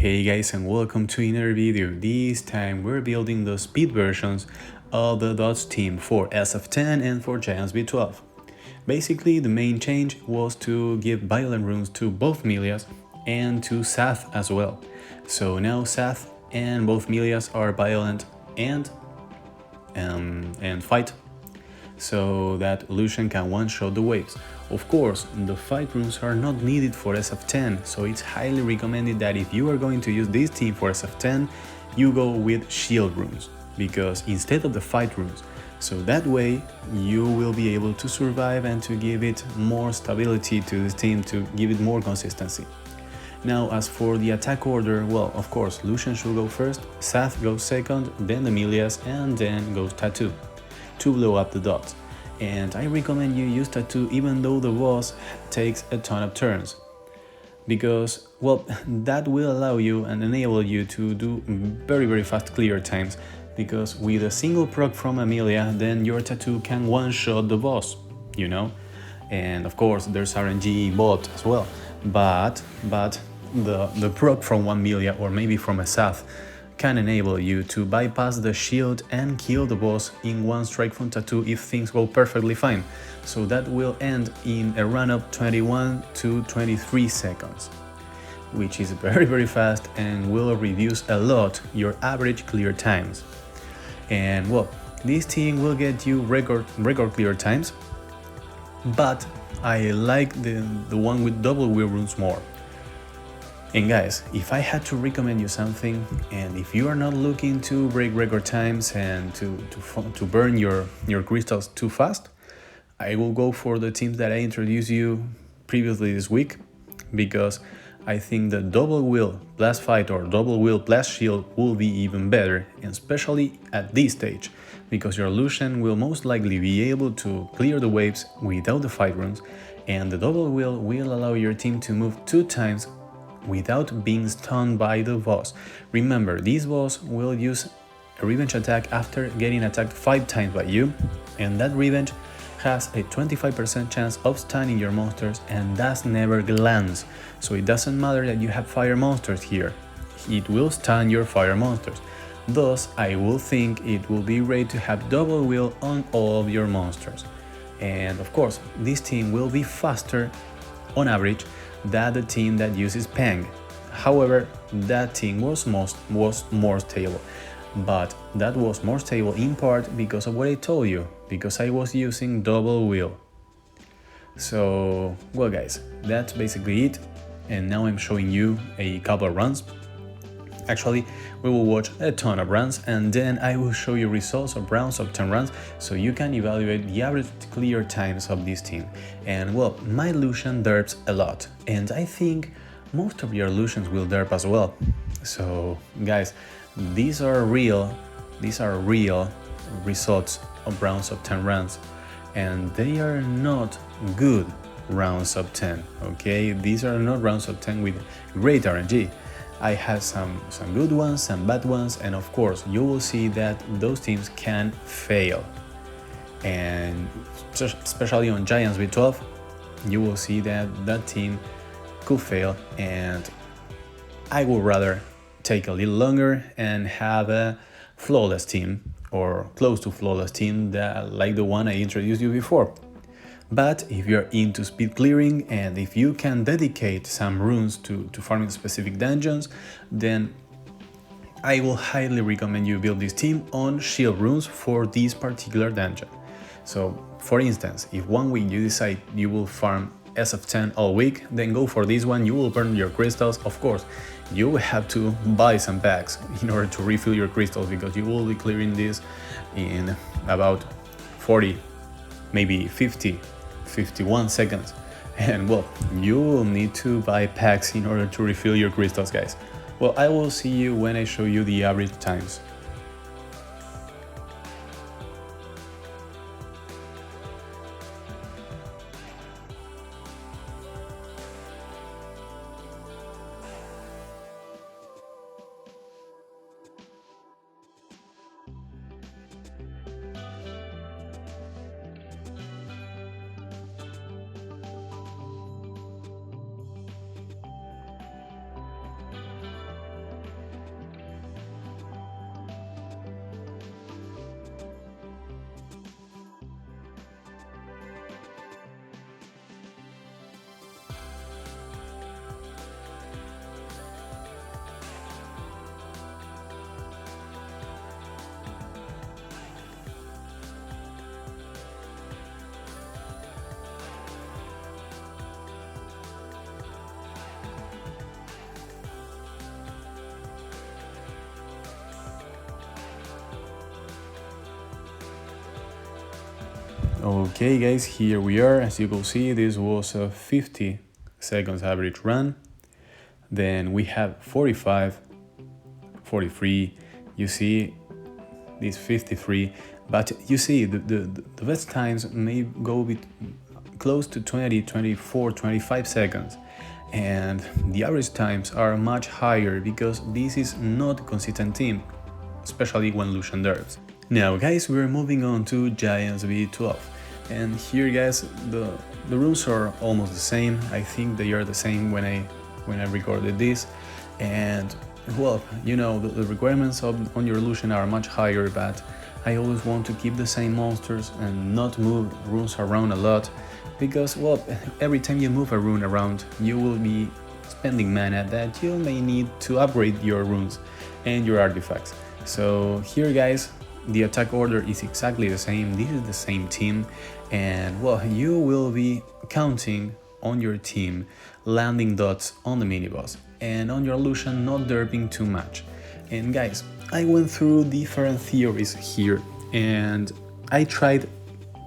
Hey guys, and welcome to another video. This time we're building the speed versions of the Dodge team for SF10 and for GB12. Basically, the main change was to give violent runes to both Milias and to Sath as well. So now Sath and both Milias are violent and fight, so that Lucian can one-shot the waves. Of course, the fight runes are not needed for SF10, so it's highly recommended that if you are going to use this team for SF10, you go with shield runes, because instead of the fight runes, so that way you will be able to survive and to give it more stability to this team, to give it more consistency. Now, as for the attack order, well, of course, Lucian should go first, Sath goes second, then the Milias, and then goes Tattoo to blow up the dots. And I recommend you use Tattoo even though the boss takes a ton of turns, because, well, that will allow you and enable you to do very fast clear times, because with a single proc from Amelia, then your Tattoo can one-shot the boss, you know? And of course, there's RNG bot as well, but the proc from one Amelia or maybe from a Sath can enable you to bypass the shield and kill the boss in one strike from Tattoo if things go perfectly fine. So that will end in a run of 21 to 23 seconds, which is very fast and will reduce a lot your average clear times. And well, this team will get you record clear times, but I like the one with double wheel runes more. And guys, if I had to recommend you something, and if you are not looking to break record times and to burn your crystals too fast, I will go for the teams that I introduced you previously this week, because I think the double wheel blast fight or double wheel blast shield will be even better, and especially at this stage, because your Lucian will most likely be able to clear the waves without the fight runes, and the double wheel will allow your team to move 2 times without being stunned by the boss. Remember, this boss will use a revenge attack after getting attacked 5 times by you, and that revenge has a 25% chance of stunning your monsters, and that never lands. So it doesn't matter that you have fire monsters here, it will stun your fire monsters. Thus, I will think it will be great to have double wheel on all of your monsters. And of course, this team will be faster on average than the team that uses Pang. However, that team was more stable, but that was more stable in part because of what I told you, because I was using double wheel. So, well guys, that's basically it, and now I'm showing you a couple of runs. Actually, we will watch a ton of runs, and then I will show you results of rounds of 10 runs, so you can evaluate the average clear times of this team. And well, my Lucian derps a lot, and I think most of your Lucians will derp as well. So guys, these are real results of rounds of 10 runs, and they are not good rounds of 10, okay? These are not rounds of 10 with great RNG. I have some good ones, some bad ones, and of course you will see that those teams can fail. And especially on GB12, you will see that that team could fail, and I would rather take a little longer and have a flawless team, or close to flawless team, that, like the one I introduced you before. But if you're into speed clearing, and if you can dedicate some runes to farming specific dungeons, then I will highly recommend you build this team on shield runes for this particular dungeon. So for instance, if one week you decide you will farm SF10 all week, then go for this one. You will burn your crystals. Of course, you will have to buy some packs in order to refill your crystals, because you will be clearing this in about 40, maybe 51 seconds, and well, you will need to buy packs in order to refill your crystals, guys. Well, I will see you when I show you the average times. Okay guys, here we are. As you can see, this was a 50 seconds average run. Then we have 45, 43, you see this 53, but you see the best times may go with close to 20, 24, 25 seconds. And the average times are much higher because this is not a consistent team, especially when Lucian derps. Now guys, we're moving on to Giants GB12. And here guys, the rules are almost the same. I think they are the same when I recorded this. And well, you know, the requirements on your Lucian are much higher, but I always want to keep the same monsters and not move runes around a lot, because well, every time you move a rune around, you will be spending mana that you may need to upgrade your runes and your artifacts. So here guys, the attack order is exactly the same. This is the same team, and well, you will be counting on your team landing dots on the mini boss and on your Lucian not derping too much. And guys, I went through different theories here, and I tried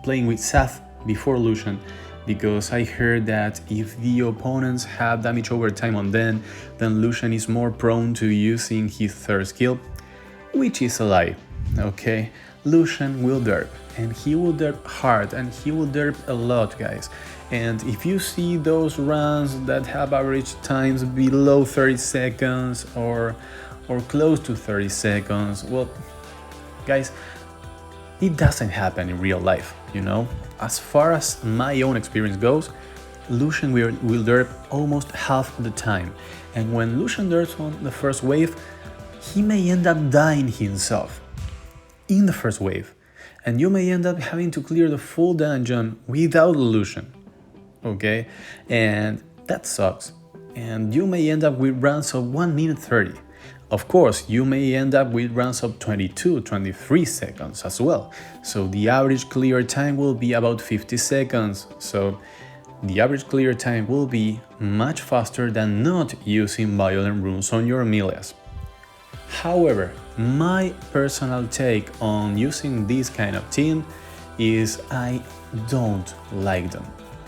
playing with Seth before Lucian because I heard that if the opponents have damage over time on them, then Lucian is more prone to using his third skill, which is a lie. Okay, Lucian will derp, and he will derp hard, and he will derp a lot, guys. And if you see those runs that have average times below 30 seconds or close to 30 seconds, well, guys, it doesn't happen in real life, you know? As far as my own experience goes, Lucian will derp almost half the time. And when Lucian derps on the first wave, he may end up dying himself in the first wave, and you may end up having to clear the full dungeon without Lucian. Okay, and that sucks, and you may end up with runs of 1 minute 30. Of course, you may end up with runs of 22, 23 seconds as well, so the average clear time will be about 50 seconds, so the average clear time will be much faster than not using violent runes on your melees. However, my personal take on using this kind of team is I don't like them.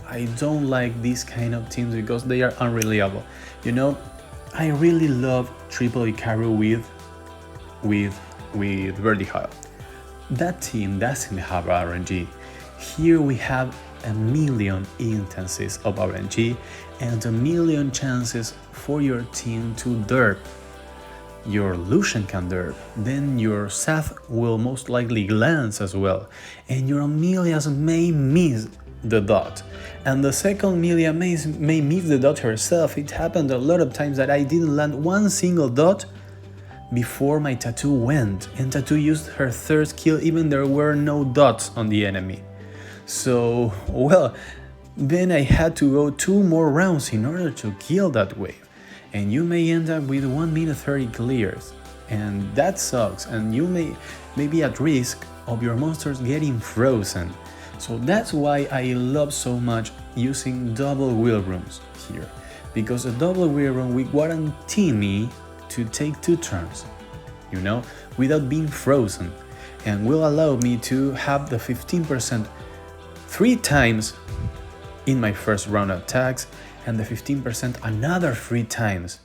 I don't like these kind of teams because they are unreliable. You know, I really love Triple Ikaru with Vertihile. That team doesn't have RNG. Here we have a million instances of RNG and a million chances for your team to derp. Your Lucian can derp, then your Seth will most likely glance as well, and your Amelias may miss the dot. And the second Amelia may miss the dot herself. It happened a lot of times that I didn't land one single dot before my Tattoo went, and Tattoo used her third skill even there were no dots on the enemy. So, well, then I had to go 2 more rounds in order to kill that wave. And you may end up with 1 minute 30 clears, and that sucks, and you may be at risk of your monsters getting frozen. So that's why I love so much using double wheel runes here, because a double wheel rune will guarantee me to take 2 turns, you know, without being frozen, and will allow me to have the 15% 3 times in my first round of attacks, and the 15% another 3 times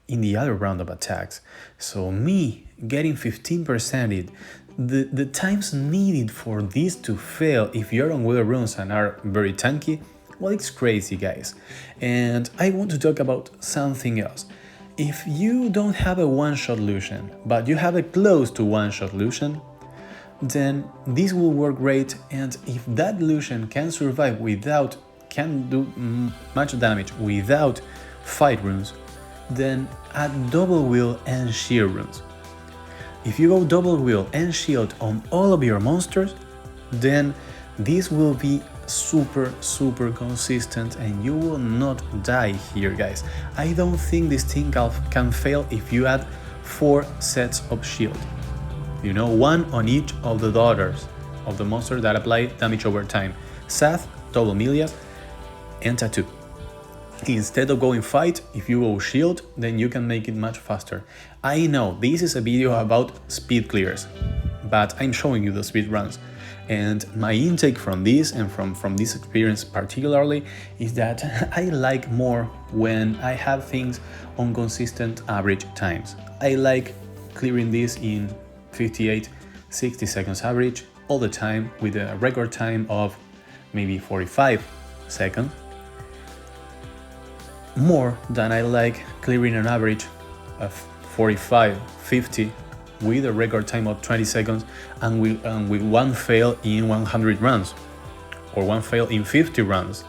in the other round of attacks. So me getting 15%, the times needed for this to fail if you're on wheel runes and are very tanky, well, it's crazy, guys. And I want to talk about something else. If you don't have a one-shot Lucian, but you have a close to one-shot Lucian, then this will work great, and if that Lucian can survive can do much damage without fight runes, then add double wheel and shield runes. If you go double wheel and shield on all of your monsters, then this will be super consistent and you will not die here, guys. I don't think this thing can fail if you add 4 sets of shield. You know, 1 on each of the daughters of the monster that apply damage over time. Seth, double Milias, and Tattoo. Instead of going fight, if you go shield, then you can make it much faster. I know this is a video about speed clears, but I'm showing you the speed runs. And my intake from this and from this experience particularly is that I like more when I have things on consistent average times. I like clearing this in 58, 60 seconds average all the time with a record time of maybe 45 seconds, more than I like clearing an average of 45, 50 with a record time of 20 seconds and with one fail in 100 runs or one fail in 50 runs,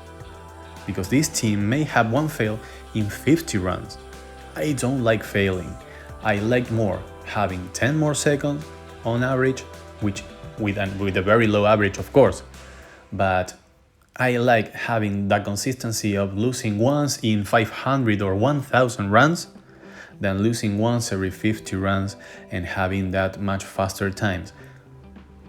because this team may have one fail in 50 runs. I don't like failing. I like more having 10 more seconds on average, which with a very low average of course, but I like having that consistency of losing once in 500 or 1000 runs than losing once every 50 runs and having that much faster times.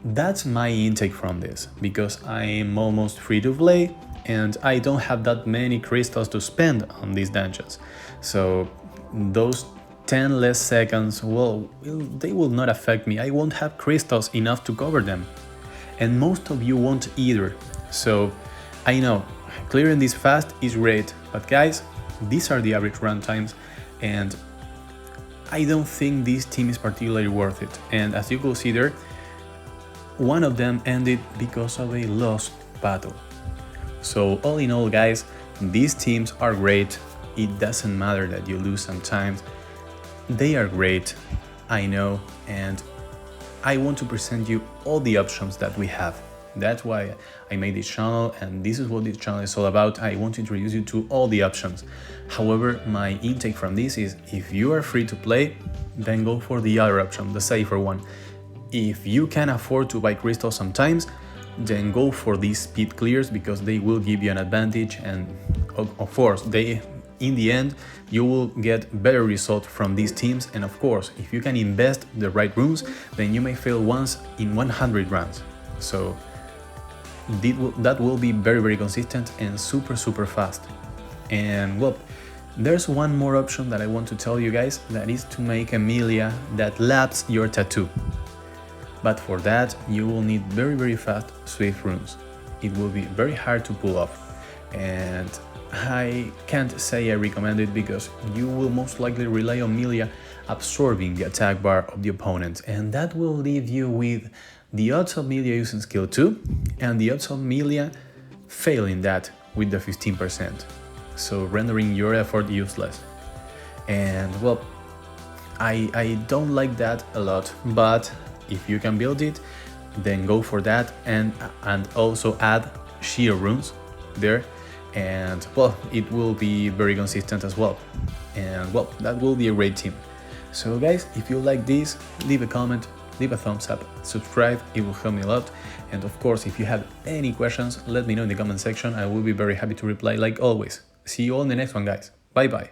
That's my intake from this, because I'm almost free to play and I don't have that many crystals to spend on these dungeons. So those 10 less seconds, well, they will not affect me. I won't have crystals enough to cover them. And most of you won't either. So I know clearing this fast is great, but guys, these are the average run times, and I don't think this team is particularly worth it. And as you could see there, one of them ended because of a lost battle. So all in all, guys, these teams are great. It doesn't matter that you lose sometimes. They are great, I know, and I want to present you all the options that we have. That's why I made this channel, and this is what this channel is all about. I want to introduce you to all the options. However, my intake from this is, if you are free to play, then go for the other option, the safer one. If you can afford to buy crystals sometimes, then go for these speed clears, because they will give you an advantage, and of course, in the end, you will get better results from these teams. And of course, if you can invest the right runes, then you may fail once in 100 runs. So that will be very, very consistent and super, super fast. And well, there's one more option that I want to tell you guys, that is to make Amelia that laps your tattoo. But for that, you will need very, very fast Swift runes. It will be very hard to pull off. And I can't say I recommend it, because you will most likely rely on Amelia absorbing the attack bar of the opponent, and that will leave you with the odds of Amelia using skill 2 and the odds of Amelia failing that with the 15%, so rendering your effort useless. And well, I don't like that a lot, but if you can build it, then go for that, and also add sheer runes there, and well, it will be very consistent as well. And well, that will be a great team. So guys, if you like this, leave a comment, leave a thumbs up, subscribe, it will help me a lot. And of course, if you have any questions, let me know in the comment section. I will be very happy to reply like always. See you all in the next one, guys. Bye bye.